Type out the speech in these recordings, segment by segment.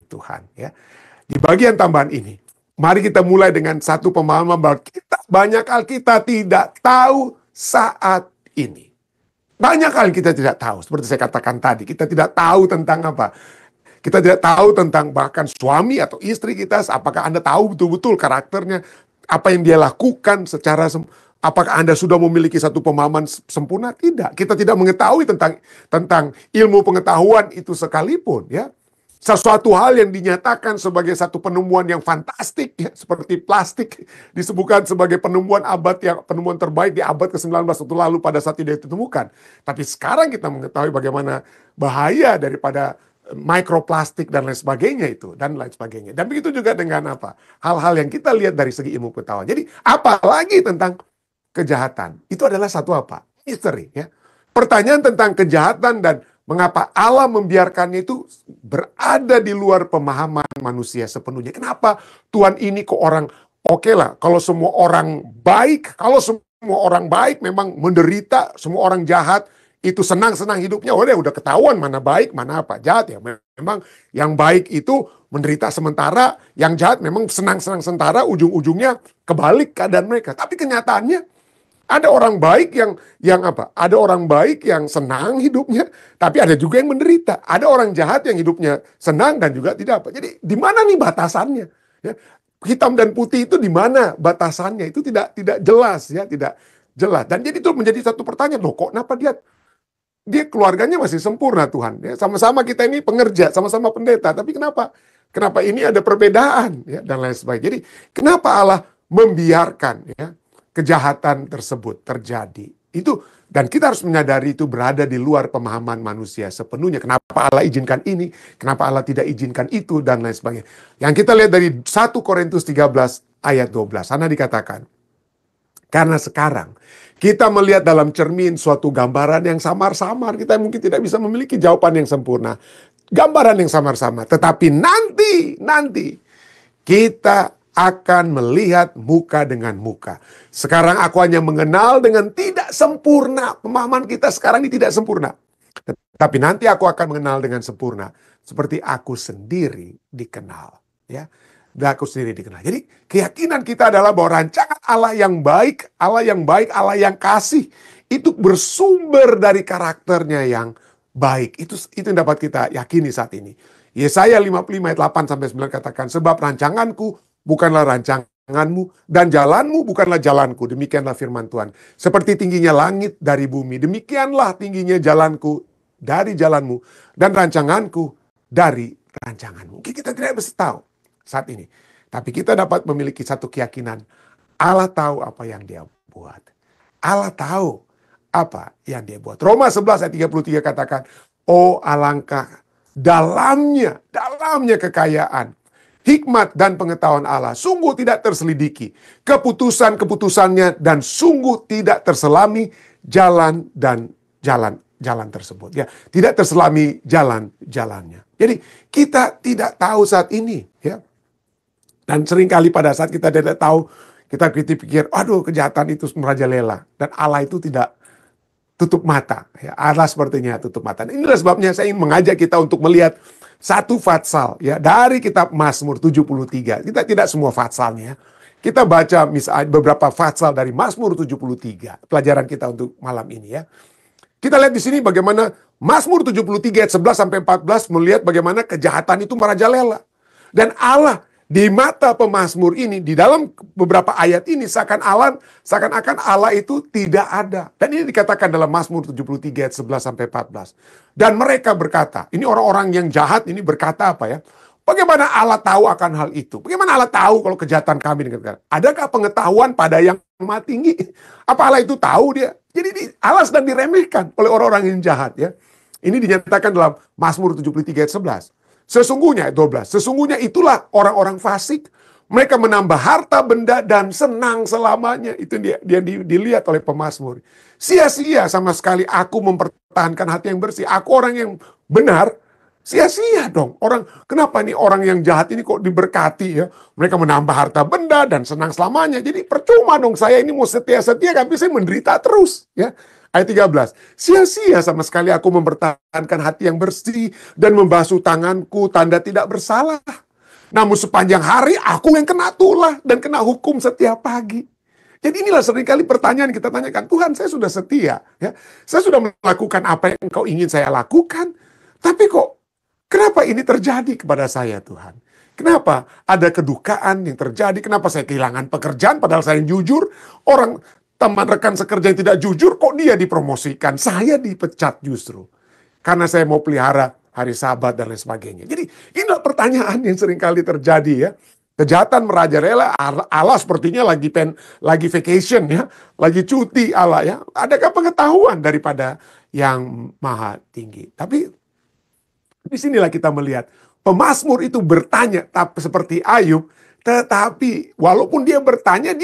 Tuhan. Ya. Di bagian tambahan ini, mari kita mulai dengan satu pemahaman bahwa banyak hal kita tidak tahu saat ini. Banyak hal kita tidak tahu, seperti saya katakan tadi, kita tidak tahu tentang apa. Kita tidak tahu tentang bahkan suami atau istri kita, apakah Anda tahu betul-betul karakternya, apa yang dia lakukan secara apakah Anda sudah memiliki satu pemahaman sempurna? Tidak. Kita tidak mengetahui tentang ilmu pengetahuan itu sekalipun, ya. Sesuatu hal yang dinyatakan sebagai satu penemuan yang fantastik, ya, seperti plastik, disebutkan sebagai penemuan terbaik di abad ke-19 waktu lalu pada saat itu ditemukan. Tapi sekarang kita mengetahui bagaimana bahaya daripada mikroplastik dan lain sebagainya itu, dan lain sebagainya. Dan begitu juga dengan apa? Hal-hal yang kita lihat dari segi ilmu pengetahuan. Jadi, apalagi tentang kejahatan. Itu adalah satu apa? Misteri, ya. Pertanyaan tentang kejahatan dan mengapa Allah membiarkannya itu berada di luar pemahaman manusia sepenuhnya. Kenapa Tuhan ini kok orang, oke lah, kalau semua orang baik, memang menderita, semua orang jahat, itu senang-senang hidupnya, udah ketahuan mana baik, mana apa jahat ya. Memang yang baik itu menderita sementara, yang jahat memang senang-senang sementara, ujung-ujungnya kebalik keadaan mereka. Tapi kenyataannya ada orang baik yang apa? Ada orang baik yang senang hidupnya, tapi ada juga yang menderita. Ada orang jahat yang hidupnya senang dan juga tidak apa. Jadi di mana nih batasannya? Ya, hitam dan putih itu di mana batasannya? Itu tidak jelas, ya, tidak jelas. Dan jadi itu menjadi satu pertanyaan, loh kok kenapa dia keluarganya masih sempurna Tuhan, ya, sama-sama kita ini pengerja, sama-sama pendeta, tapi kenapa ini ada perbedaan, ya, dan lain sebagainya. Jadi kenapa Allah membiarkan, ya, kejahatan tersebut terjadi? Itu, dan kita harus menyadari itu berada di luar pemahaman manusia sepenuhnya. Kenapa Allah izinkan ini, kenapa Allah tidak izinkan itu, dan lain sebagainya. Yang kita lihat dari 1 Korintus 13 ayat 12, sana dikatakan, karena sekarang kita melihat dalam cermin suatu gambaran yang samar-samar. Kita mungkin tidak bisa memiliki jawaban yang sempurna. Gambaran yang samar-samar. Tetapi nanti kita akan melihat muka dengan muka. Sekarang aku hanya mengenal dengan tidak sempurna. Pemahaman kita sekarang ini tidak sempurna. Tetapi nanti aku akan mengenal dengan sempurna. Seperti aku sendiri dikenal. Ya. Aku sendiri dikenal. Jadi keyakinan kita adalah bahwa rancangan Allah yang baik, Allah yang kasih, itu bersumber dari karakternya yang baik. Itu yang dapat kita yakini saat ini. Yesaya 55 ayat 8-9 katakan, sebab rancanganku bukanlah rancanganmu, dan jalanmu bukanlah jalanku. Demikianlah firman Tuhan. Seperti tingginya langit dari bumi, demikianlah tingginya jalanku dari jalanmu, dan rancanganku dari rancanganmu. Mungkin kita tidak bisa tahu saat ini. Tapi kita dapat memiliki satu keyakinan. Allah tahu apa yang dia buat. Allah tahu apa yang dia buat. Roma 11 ayat 33 katakan, oh alangkah dalamnya kekayaan, hikmat dan pengetahuan Allah. Sungguh tidak terselidiki. Keputusannya dan sungguh tidak terselami jalan tersebut. Ya, tidak terselami jalannya. Jadi kita tidak tahu saat ini, ya. Dan seringkali pada saat kita tidak tahu, kita pikir, aduh kejahatan itu merajalela. Dan Allah itu tidak tutup mata. Ya, Allah sepertinya tutup mata. Dan inilah sebabnya saya ingin mengajak kita untuk melihat satu fatsal, ya, dari kitab Mazmur 73. Kita tidak semua fatsalnya. Kita baca misalnya beberapa fatsal dari Mazmur 73. Pelajaran kita untuk malam ini, ya. Kita lihat di sini bagaimana Mazmur 73 ayat 11-14 melihat bagaimana kejahatan itu merajalela. Dan Allah di mata pemazmur ini, di dalam beberapa ayat ini, seakan-akan Allah itu tidak ada. Dan ini dikatakan dalam Mazmur 73 ayat 11-14. Dan mereka berkata, ini orang-orang yang jahat ini berkata apa ya? Bagaimana Allah tahu akan hal itu? Bagaimana Allah tahu kalau kejahatan kami? Adakah pengetahuan pada yang maha tinggi? Apa Allah itu tahu dia? Jadi Allah sedang diremehkan oleh orang-orang yang jahat, ya. Ini dinyatakan dalam Mazmur 73 ayat 11. Sesungguhnya, ayat 12, sesungguhnya itulah orang-orang fasik. Mereka menambah harta benda dan senang selamanya. Itu dia dilihat oleh pemazmur. Sia-sia sama sekali aku mempertahankan hati yang bersih. Aku orang yang benar, sia-sia dong. Kenapa nih orang yang jahat ini kok diberkati, ya? Mereka menambah harta benda dan senang selamanya. Jadi percuma dong, saya ini mau setia-setia, tapi saya menderita terus, ya. Ayat 13. Sia-sia sama sekali aku mempertahankan hati yang bersih dan membasuh tanganku tanda tidak bersalah. Namun sepanjang hari aku yang kena tulah dan kena hukum setiap pagi. Jadi inilah seringkali pertanyaan kita tanyakan, Tuhan, saya sudah setia, ya, saya sudah melakukan apa yang Engkau ingin saya lakukan, tapi kok kenapa ini terjadi kepada saya, Tuhan? Kenapa ada kedukaan yang terjadi? Kenapa saya kehilangan pekerjaan padahal saya yang jujur? Orang teman rekan sekerja yang tidak jujur, kok dia dipromosikan? Saya dipecat justru. Karena saya mau pelihara hari Sabat dan lain sebagainya. Jadi inilah pertanyaan yang seringkali terjadi, ya. Kejahatan merajalela, Allah sepertinya lagi vacation, ya, lagi cuti Allah, ya. Adakah pengetahuan daripada yang maha tinggi? Tapi disinilah kita melihat pemazmur itu bertanya, tapi seperti Ayub, tetapi walaupun dia bertanya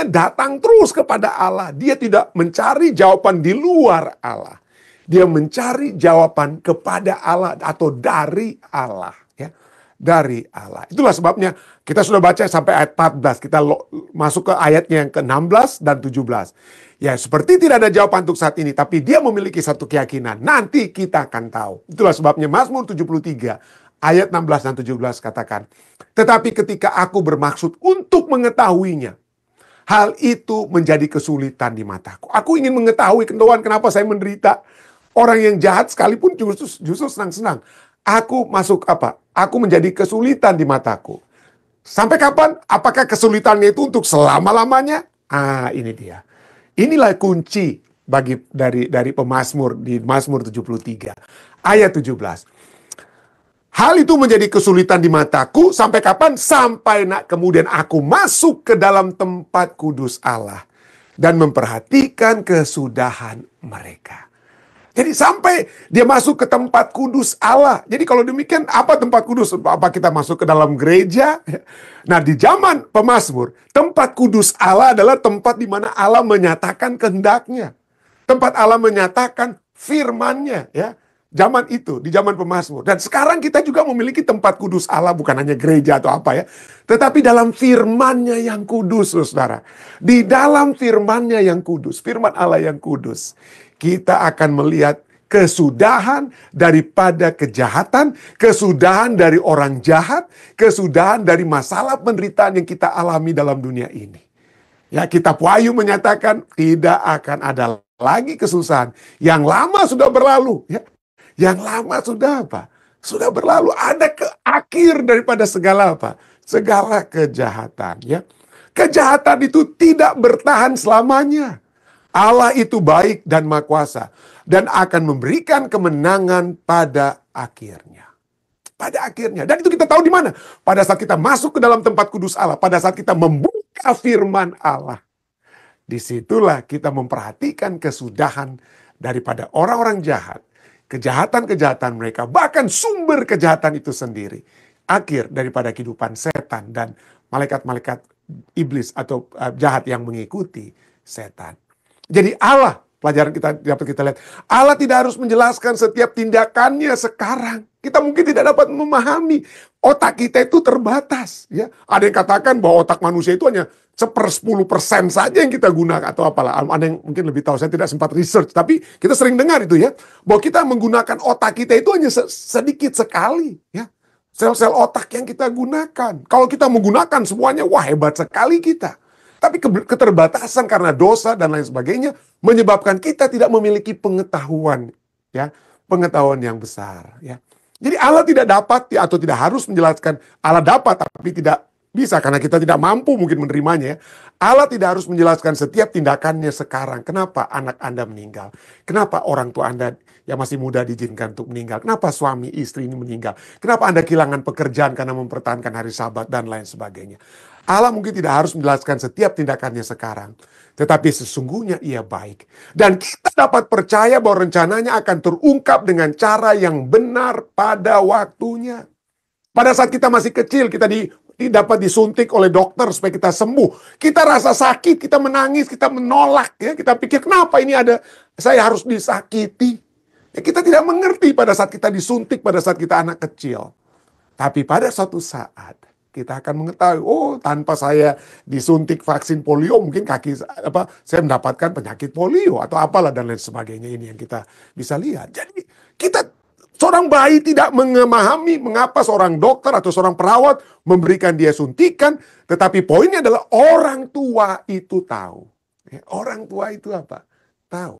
datang terus kepada Allah. Dia tidak mencari jawaban di luar Allah. Dia mencari jawaban kepada Allah atau dari Allah, ya. Dari Allah. Itulah sebabnya kita sudah baca sampai ayat 14. Kita masuk ke ayatnya yang ke-16 dan 17. Ya, seperti tidak ada jawaban untuk saat ini, tapi dia memiliki satu keyakinan. Nanti kita akan tahu. Itulah sebabnya Mazmur 73 ayat 16 dan 17 katakan, tetapi ketika aku bermaksud untuk mengetahuinya, hal itu menjadi kesulitan di mataku. Aku ingin mengetahui, Tuhan, kenapa saya menderita. Orang yang jahat sekalipun justru senang-senang. Aku masuk apa? Aku menjadi kesulitan di mataku. Sampai kapan? Apakah kesulitannya itu untuk selama-lamanya? Ini dia. Inilah kunci dari pemazmur di Mazmur 73 ayat 17. Hal itu menjadi kesulitan di mataku sampai kapan? Sampai kemudian aku masuk ke dalam tempat kudus Allah dan memperhatikan kesudahan mereka. Jadi sampai dia masuk ke tempat kudus Allah. Jadi kalau demikian, apa tempat kudus? Apa kita masuk ke dalam gereja? Nah, di zaman pemazmur, tempat kudus Allah adalah tempat di mana Allah menyatakan kehendaknya. Tempat Allah menyatakan firman-Nya, ya. Zaman itu, di zaman pemazmur. Dan sekarang kita juga memiliki tempat kudus Allah, bukan hanya gereja atau apa, ya. Tetapi dalam firman-Nya yang kudus, saudara. Di dalam firman-Nya yang kudus, firman Allah yang kudus, kita akan melihat kesudahan daripada kejahatan, kesudahan dari orang jahat, kesudahan dari masalah penderitaan yang kita alami dalam dunia ini. Ya, Kitab Wahyu menyatakan tidak akan ada lagi kesusahan. Yang lama sudah berlalu, ya. Yang lama sudah apa? Sudah berlalu. Ada akhir daripada segala apa? Segala kejahatan, ya. Kejahatan itu tidak bertahan selamanya. Allah itu baik dan maha kuasa dan akan memberikan kemenangan pada akhirnya. Pada akhirnya. Dan itu kita tahu di mana? Pada saat kita masuk ke dalam tempat kudus Allah, pada saat kita membuka firman Allah. Disitulah kita memperhatikan kesudahan daripada orang-orang jahat. Kejahatan-kejahatan mereka, bahkan sumber kejahatan itu sendiri. Akhir daripada kehidupan setan dan malaikat-malaikat iblis atau jahat yang mengikuti setan. Jadi Allah, pelajaran dapat kita lihat, Allah tidak harus menjelaskan setiap tindakannya sekarang. Kita mungkin tidak dapat memahami. Otak kita itu terbatas, ya. Ada yang katakan bahwa otak manusia itu hanya 1/10% saja yang kita gunakan atau apalah. Ada yang mungkin lebih tahu, saya tidak sempat research, tapi kita sering dengar itu, ya, bahwa kita menggunakan otak kita itu hanya sedikit sekali, ya. Sel-sel otak yang kita gunakan. Kalau kita menggunakan semuanya, wah, hebat sekali kita. Tapi keterbatasan karena dosa dan lain sebagainya menyebabkan kita tidak memiliki pengetahuan, ya, pengetahuan yang besar, ya. Jadi Allah tidak dapat atau tidak harus menjelaskan. Allah dapat tapi tidak bisa karena kita tidak mampu mungkin menerimanya, ya. Allah tidak harus menjelaskan setiap tindakannya sekarang. Kenapa anak Anda meninggal? Kenapa orang tua Anda yang masih muda diizinkan untuk meninggal? Kenapa suami istri ini meninggal? Kenapa Anda kehilangan pekerjaan karena mempertahankan hari Sabat dan lain sebagainya? Allah mungkin tidak harus menjelaskan setiap tindakannya sekarang. Tetapi sesungguhnya ia baik. Dan kita dapat percaya bahwa rencananya akan terungkap dengan cara yang benar pada waktunya. Pada saat kita masih kecil, kita dapat disuntik oleh dokter supaya kita sembuh. Kita rasa sakit, kita menangis, kita menolak, ya. Kita pikir, kenapa ini ada, saya harus disakiti. Ya, kita tidak mengerti pada saat kita disuntik, pada saat kita anak kecil. Tapi pada suatu saat, Kita akan mengetahui, oh tanpa saya disuntik vaksin polio, mungkin saya mendapatkan penyakit polio atau apalah dan lain sebagainya. Ini yang kita bisa lihat. Jadi seorang bayi tidak memahami mengapa seorang dokter atau seorang perawat memberikan dia suntikan, tetapi poinnya adalah orang tua itu tahu. Orang tua itu apa? Tahu.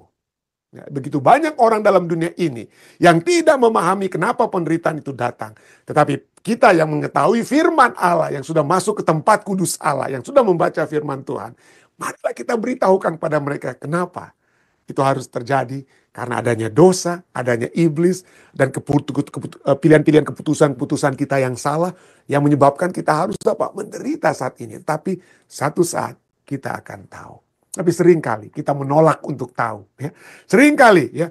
Begitu banyak orang dalam dunia ini yang tidak memahami kenapa penderitaan itu datang. Tetapi kita yang mengetahui firman Allah, yang sudah masuk ke tempat kudus Allah, yang sudah membaca firman Tuhan, marilah kita beritahukan kepada mereka kenapa itu harus terjadi. Karena adanya dosa, adanya iblis, dan pilihan-pilihan keputusan-keputusan kita yang salah, yang menyebabkan kita harus menderita saat ini. Tapi satu saat kita akan tahu. Tapi seringkali kita menolak untuk tahu. Ya. Seringkali ya,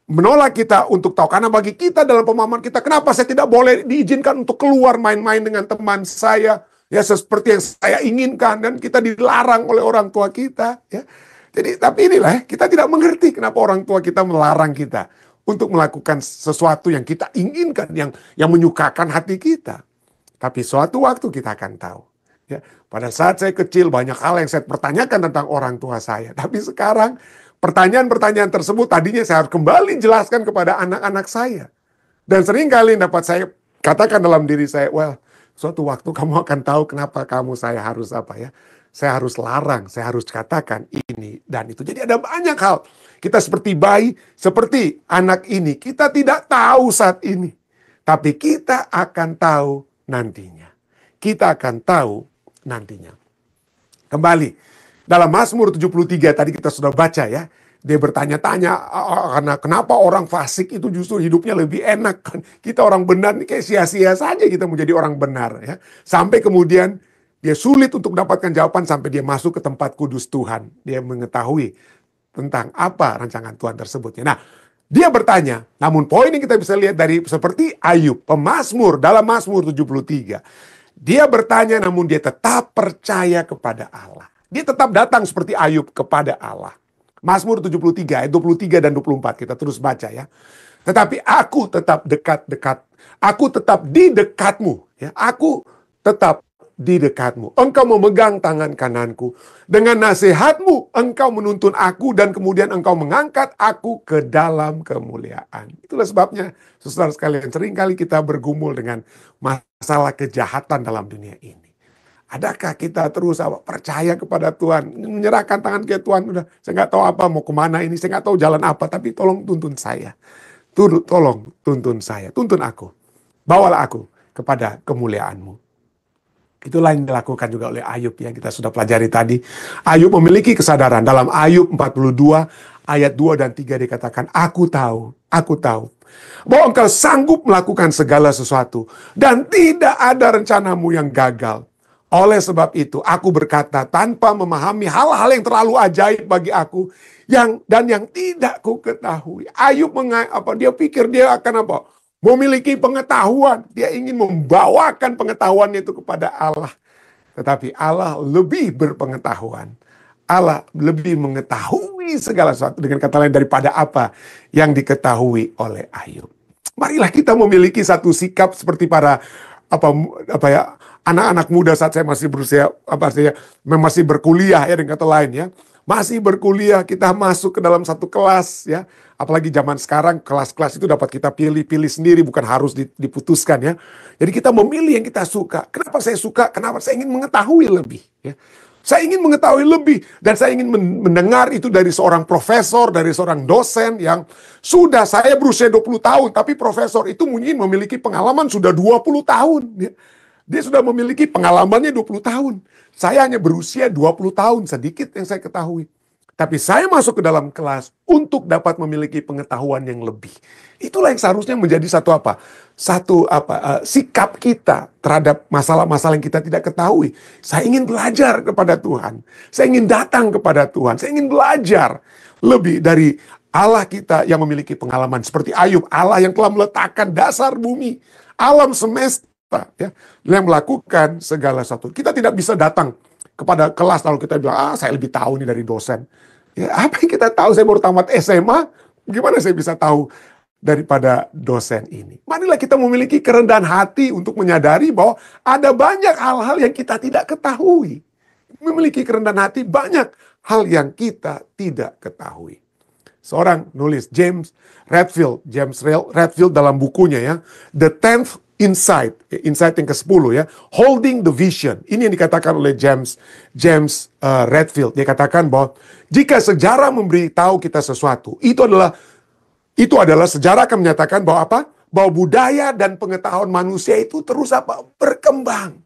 menolak kita untuk tahu. Karena bagi kita dalam pemahaman kita, kenapa saya tidak boleh diizinkan untuk keluar main-main dengan teman saya. Ya, seperti yang saya inginkan. Dan kita dilarang oleh orang tua kita. Ya. Jadi, tapi inilah kita tidak mengerti kenapa orang tua kita melarang kita untuk melakukan sesuatu yang kita inginkan, yang menyukakan hati kita. Tapi suatu waktu kita akan tahu. Ya, pada saat saya kecil banyak hal yang saya pertanyakan tentang orang tua saya. Tapi sekarang pertanyaan-pertanyaan tersebut tadinya saya harus kembali jelaskan kepada anak-anak saya. Dan seringkali dapat saya katakan dalam diri saya, well, suatu waktu kamu akan tahu kenapa saya harus saya harus larang, saya harus katakan ini dan itu. Jadi ada banyak hal. Kita seperti bayi, seperti anak ini. Kita tidak tahu saat ini. Tapi kita akan tahu nantinya. Kita akan tahu nantinya. Kembali, dalam Mazmur 73 tadi kita sudah baca ya. Dia bertanya-tanya, karena kenapa orang fasik itu justru hidupnya lebih enak. Kita orang benar, kayak sia-sia saja kita menjadi orang benar. Ya. Sampai kemudian dia sulit untuk mendapatkan jawaban sampai dia masuk ke tempat kudus Tuhan. Dia mengetahui tentang apa rancangan Tuhan tersebut. Nah, dia bertanya, namun poin yang kita bisa lihat dari seperti Ayub, pemazmur dalam Mazmur 73. Dia bertanya namun dia tetap percaya kepada Allah. Dia tetap datang seperti Ayub kepada Allah. Mazmur 73 ayat 23 dan 24 kita terus baca ya. Tetapi aku tetap dekat-dekat. Aku tetap di dekatmu. Ya, aku tetap di dekatmu. Engkau memegang tangan kananku. Dengan nasihatmu engkau menuntun aku dan kemudian engkau mengangkat aku ke dalam kemuliaan. Itulah sebabnya saudara sekalian seringkali kita bergumul dengan masalah kejahatan dalam dunia ini. Adakah kita terus percaya kepada Tuhan, menyerahkan tangan ke Tuhan, udah saya nggak tahu apa mau kemana ini, saya nggak tahu jalan apa, tapi tolong tuntun saya. Tolong tuntun saya, tuntun aku. Bawalah aku kepada kemuliaan-Mu. Itulah yang dilakukan juga oleh Ayub yang kita sudah pelajari tadi. Ayub memiliki kesadaran. Dalam Ayub 42 ayat 2 dan 3 dikatakan, aku tahu bahwa engkau sanggup melakukan segala sesuatu dan tidak ada rencanamu yang gagal. Oleh sebab itu aku berkata tanpa memahami hal-hal yang terlalu ajaib bagi aku yang tidak ku ketahui. Ayub dia pikir dia akan memiliki pengetahuan. Dia ingin membawakan pengetahuannya itu kepada Allah. Tetapi Allah lebih berpengetahuan. Allah lebih mengetahui segala sesuatu. Dengan kata lain daripada apa yang diketahui oleh Ayub. Marilah kita memiliki satu sikap seperti para anak-anak muda saat saya masih berusia masih berkuliah ya, dengan kata lain ya. Masih berkuliah, kita masuk ke dalam satu kelas ya. Apalagi zaman sekarang kelas-kelas itu dapat kita pilih sendiri, bukan harus diputuskan ya. Jadi kita memilih yang kita suka. Kenapa saya suka? Kenapa saya ingin mengetahui lebih ya. Saya ingin mengetahui lebih dan saya ingin mendengar itu dari seorang profesor, dari seorang dosen yang sudah saya berusia 20 tahun, tapi profesor itu mungkin memiliki pengalaman sudah 20 tahun ya. Dia sudah memiliki pengalamannya 20 tahun. Saya hanya berusia 20 tahun, sedikit yang saya ketahui. Tapi saya masuk ke dalam kelas untuk dapat memiliki pengetahuan yang lebih. Itulah yang seharusnya menjadi sikap kita terhadap masalah-masalah yang kita tidak ketahui. Saya ingin belajar kepada Tuhan. Saya ingin datang kepada Tuhan. Saya ingin belajar lebih dari Allah kita yang memiliki pengalaman. Seperti Ayub, Allah yang telah meletakkan dasar bumi, alam semesta, ya, yang melakukan segala sesuatu. Kita tidak bisa datang kepada kelas lalu kita bilang, saya lebih tahu nih dari dosen. Ya, apa yang kita tahu? Saya baru tamat SMA, gimana saya bisa tahu daripada dosen ini. Marilah kita memiliki kerendahan hati untuk menyadari bahwa ada banyak hal-hal yang kita tidak ketahui. Memiliki kerendahan hati, banyak hal yang kita tidak ketahui. Seorang nulis, James Redfield dalam bukunya ya, The 10th Insight yang ke-10 ya, Holding the Vision. Ini yang dikatakan oleh James Redfield. Dia katakan bahwa jika sejarah memberitahu kita sesuatu, itu adalah sejarah akan menyatakan bahwa apa? Bahwa budaya dan pengetahuan manusia itu terus berkembang.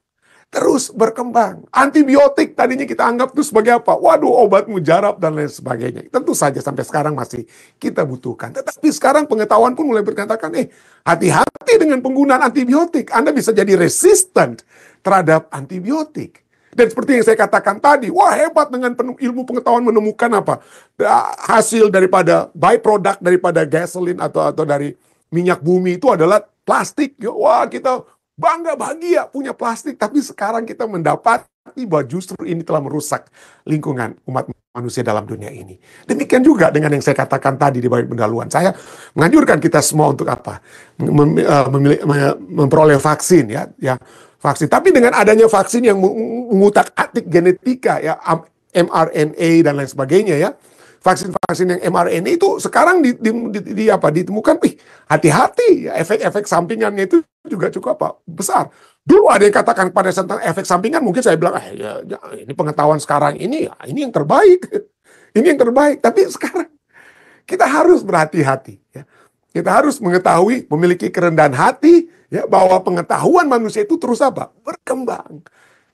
Terus berkembang. Antibiotik tadinya kita anggap itu sebagai apa? Waduh, obat mujarab dan lain sebagainya. Tentu saja sampai sekarang masih kita butuhkan. Tetapi sekarang pengetahuan pun mulai berkatakan, hati-hati dengan penggunaan antibiotik. Anda bisa jadi resistant terhadap antibiotik. Dan seperti yang saya katakan tadi, wah hebat dengan ilmu pengetahuan menemukan apa? Hasil daripada byproduct daripada gasoline atau dari minyak bumi itu adalah plastik. Wah, kita bangga bahagia punya plastik, tapi sekarang kita mendapati bahwa justru ini telah merusak lingkungan umat manusia dalam dunia ini. Demikian juga dengan yang saya katakan tadi di bawah pendahuluan. Saya menganjurkan kita semua untuk apa? Memperoleh vaksin ya, vaksin. Tapi dengan adanya vaksin yang mengutak-atik genetika ya, mRNA dan lain sebagainya ya. Vaksin-vaksin yang mRNA itu sekarang ditemukan, hati-hati, efek-efek sampingannya itu juga cukup besar. Dulu ada yang katakan pada tentang efek sampingan, mungkin saya bilang, ini pengetahuan sekarang ini yang terbaik. Ini yang terbaik. Tapi sekarang kita harus berhati-hati. Ya. Kita harus mengetahui, memiliki kerendahan hati, ya, bahwa pengetahuan manusia itu terus berkembang.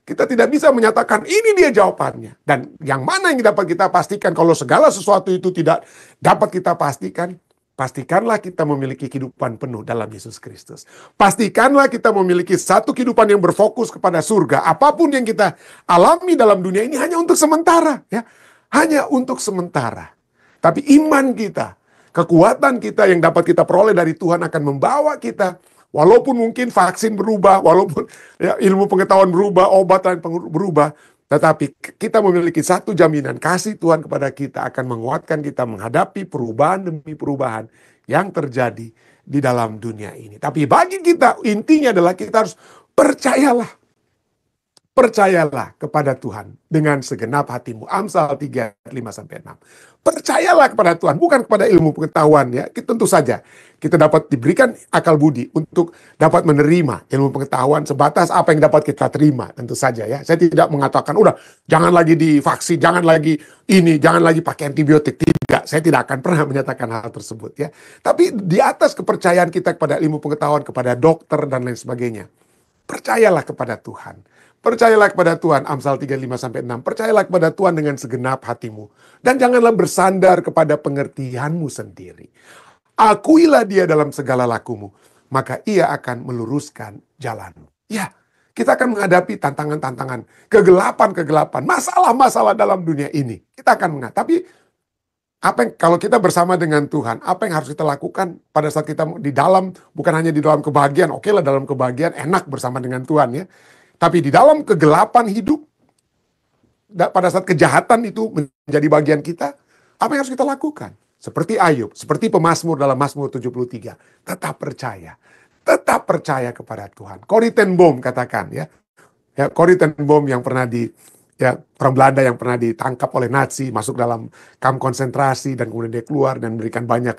Kita tidak bisa menyatakan ini dia jawabannya. Dan yang mana yang dapat kita pastikan kalau segala sesuatu itu tidak dapat kita pastikan, pastikanlah kita memiliki kehidupan penuh dalam Yesus Kristus. Pastikanlah kita memiliki satu kehidupan yang berfokus kepada surga. Apapun yang kita alami dalam dunia ini hanya untuk sementara. Ya. Hanya untuk sementara. Tapi iman kita, kekuatan kita yang dapat kita peroleh dari Tuhan akan membawa kita. Walaupun mungkin vaksin berubah, walaupun ya, ilmu pengetahuan berubah, obat lain berubah, tetapi kita memiliki satu jaminan, kasih Tuhan kepada kita akan menguatkan kita menghadapi perubahan demi perubahan yang terjadi di dalam dunia ini. Tapi bagi kita, intinya adalah kita harus percayalah. Percayalah kepada Tuhan dengan segenap hatimu. Amsal 3, 5-6. Percayalah kepada Tuhan, bukan kepada ilmu pengetahuan. Ya. Tentu saja kita dapat diberikan akal budi untuk dapat menerima ilmu pengetahuan sebatas apa yang dapat kita terima. Tentu saja ya. Saya tidak mengatakan, udah jangan lagi divaksin, jangan lagi ini, jangan lagi pakai antibiotik. Tidak, saya tidak akan pernah menyatakan hal tersebut. Ya. Tapi di atas kepercayaan kita kepada ilmu pengetahuan, kepada dokter dan lain sebagainya. Percayalah kepada Tuhan. Percayalah kepada Tuhan, Amsal 3, 5-6. Percayalah kepada Tuhan dengan segenap hatimu. Dan janganlah bersandar kepada pengertianmu sendiri. Akuilah dia dalam segala lakumu, maka ia akan meluruskan jalanmu. Ya, kita akan menghadapi tantangan-tantangan, kegelapan-kegelapan, masalah-masalah dalam dunia ini. Kita akan menghadapi. Tapi kalau kita bersama dengan Tuhan, apa yang harus kita lakukan pada saat kita di dalam, bukan hanya di dalam kebahagiaan, oke lah dalam kebahagiaan enak bersama dengan Tuhan ya. Tapi di dalam kegelapan hidup, pada saat kejahatan itu menjadi bagian kita, apa yang harus kita lakukan? Seperti Ayub, seperti pemazmur dalam Mazmur 73. Tetap percaya kepada Tuhan. Corrie ten Boom katakan ya. Corrie ten Boom yang pernah orang Belanda yang pernah ditangkap oleh Nazi, masuk dalam kamp konsentrasi dan kemudian dia keluar dan memberikan banyak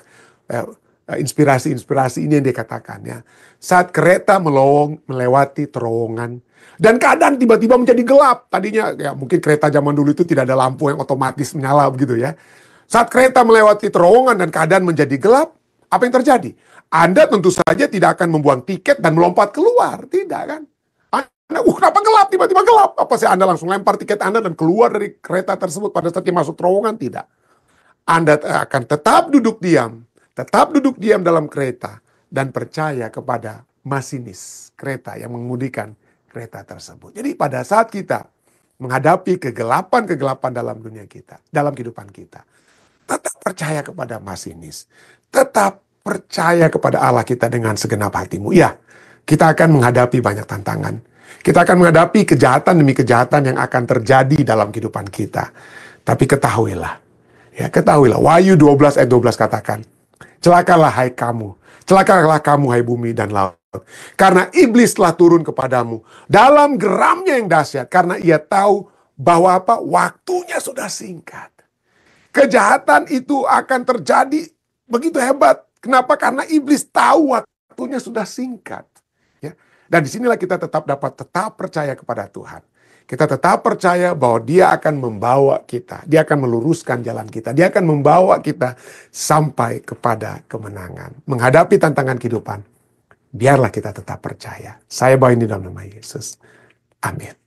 inspirasi ini yang dia katakan ya. Saat kereta melewati terowongan dan keadaan tiba-tiba menjadi gelap. Tadinya ya mungkin kereta zaman dulu itu tidak ada lampu yang otomatis menyala begitu ya. Saat kereta melewati terowongan dan keadaan menjadi gelap, apa yang terjadi? Anda tentu saja tidak akan membuang tiket dan melompat keluar, tidak kan? Anda, kenapa gelap? Tiba-tiba gelap. Apa sih Anda langsung lempar tiket Anda dan keluar dari kereta tersebut pada saat masuk terowongan? Tidak. Anda akan tetap duduk diam dalam kereta dan percaya kepada masinis kereta yang mengemudikan kereta tersebut. Jadi pada saat kita menghadapi kegelapan-kegelapan dalam dunia kita, dalam kehidupan kita, tetap percaya kepada masinis. Tetap percaya kepada Allah kita dengan segenap hatimu. Ya, kita akan menghadapi banyak tantangan. Kita akan menghadapi kejahatan demi kejahatan yang akan terjadi dalam kehidupan kita. Tapi ketahuilah. Ya, ketahuilah. Wahyu 12 ayat 12 katakan, Celakalah hai kamu. Celakalah kamu hai bumi dan laut. Karena iblis telah turun kepadamu dalam geramnya yang dahsyat. Karena ia tahu bahwa apa? Waktunya sudah singkat. Kejahatan itu akan terjadi begitu hebat. Kenapa? Karena iblis tahu waktunya sudah singkat. Ya. Dan disinilah kita dapat tetap percaya kepada Tuhan. Kita tetap percaya bahwa Dia akan membawa kita. Dia akan meluruskan jalan kita. Dia akan membawa kita sampai kepada kemenangan. Menghadapi tantangan kehidupan. Biarlah kita tetap percaya. Saya bawa ini dalam nama Yesus. Amin.